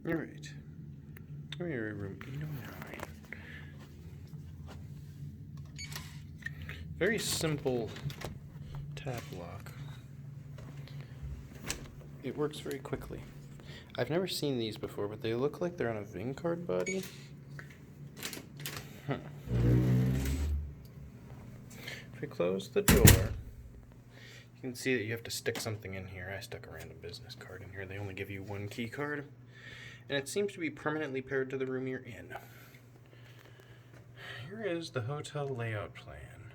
Alright. We're in room 809. Very simple tab lock. It works very quickly. I've never seen these before, but they look like they're on a Ving card body. Huh. If we close the door, you can see that you have to stick something in here. I stuck a random business card in here. They only give you one key card. And it seems to be permanently paired to the room you're in. Here is the hotel layout plan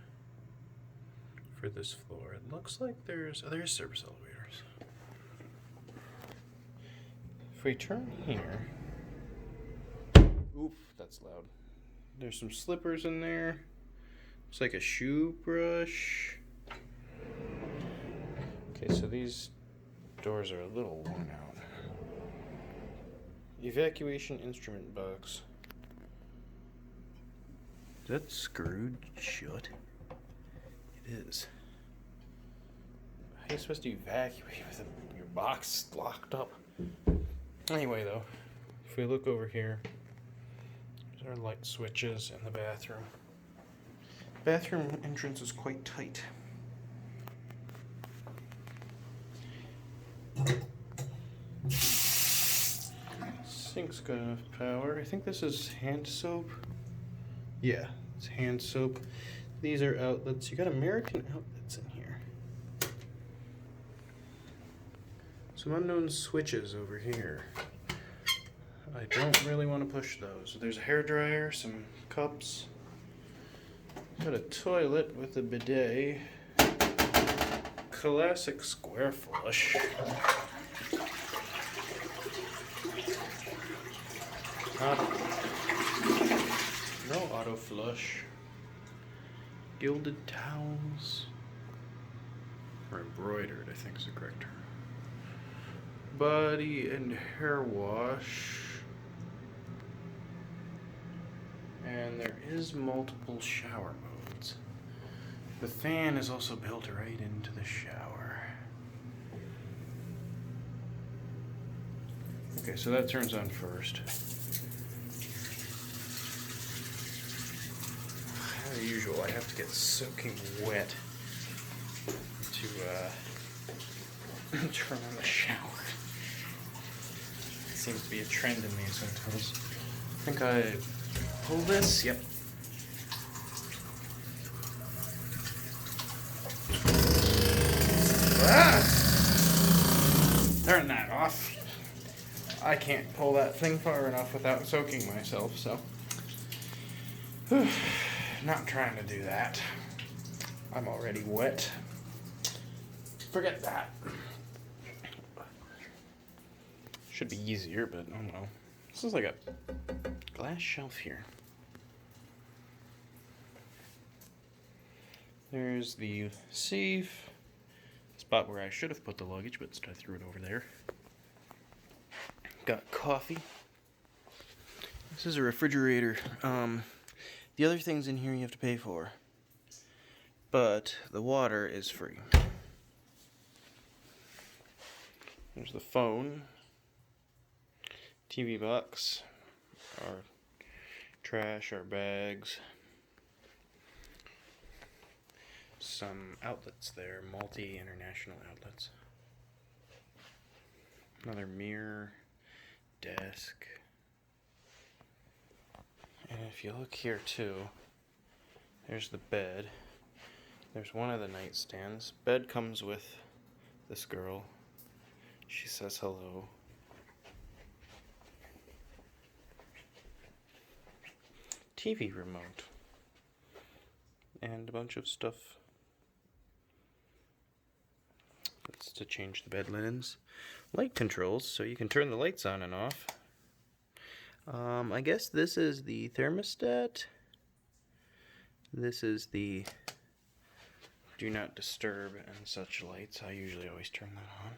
for this floor. It looks like there's service elevators. If we turn here, oof, that's loud. There's some slippers in there. It's like a shoe brush. Okay, so these doors are a little worn out. Evacuation instrument box. Is that screwed shut? It is. How are you supposed to evacuate with your box locked up? Anyway, though, if we look over here, there's our light switches in the bathroom. Bathroom entrance is quite tight. Sink's got enough power. I think this is hand soap. Yeah, it's hand soap. These are outlets. You got American outlets in here. Some unknown switches over here. I don't really want to push those. There's a hairdryer, some cups. Got a toilet with a bidet. Classic square flush. No auto flush. Gilded towels. Or embroidered, I think is the correct term. Body and hair wash. And there is multiple shower modes. The fan is also built right into the shower. Okay, so that turns on first. As usual, I have to get soaking wet to turn on the shower. It seems to be a trend in these hotels. I think I pull this. Yep. Ah! Turn that off. I can't pull that thing far enough without soaking myself, so. Not trying to do that. I'm already wet. Forget that. Should be easier, but oh no. This is like a glass shelf here. There's the safe. Spot where I should have put the luggage, but instead I threw it over there. Got coffee. This is a refrigerator. The other things in here you have to pay for. But the water is free. There's the phone. TV box. Our trash, our bags. Some outlets there, multi-international outlets. Another mirror, desk. And if you look here too, there's the bed. There's one of the nightstands. Bed comes with this girl. She says hello. TV remote. And a bunch of stuff. That's to change the bed linens. Light controls, so you can turn the lights on and off. I guess this is the thermostat. This is the do not disturb and such lights. I usually always turn that on.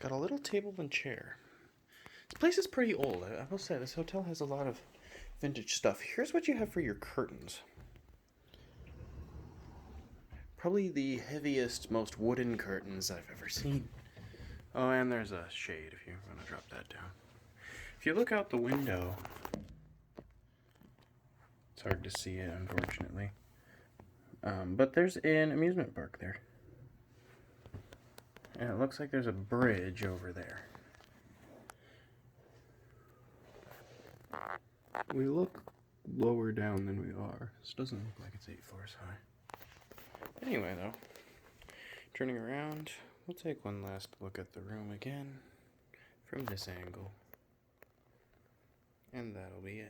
Got a little table and chair. This place is pretty old. I will say this hotel has a lot of vintage stuff. Here's what you have for your curtains. Probably the heaviest, most wooden curtains I've ever seen. Oh, and there's a shade if you want to drop that down. If you look out the window, it's hard to see it, unfortunately. But there's an amusement park there. And it looks like there's a bridge over there. We look lower down than we are. This doesn't look like it's 8 floors high. Anyway, though, turning around, we'll take one last look at the room again from this angle. And that'll be it.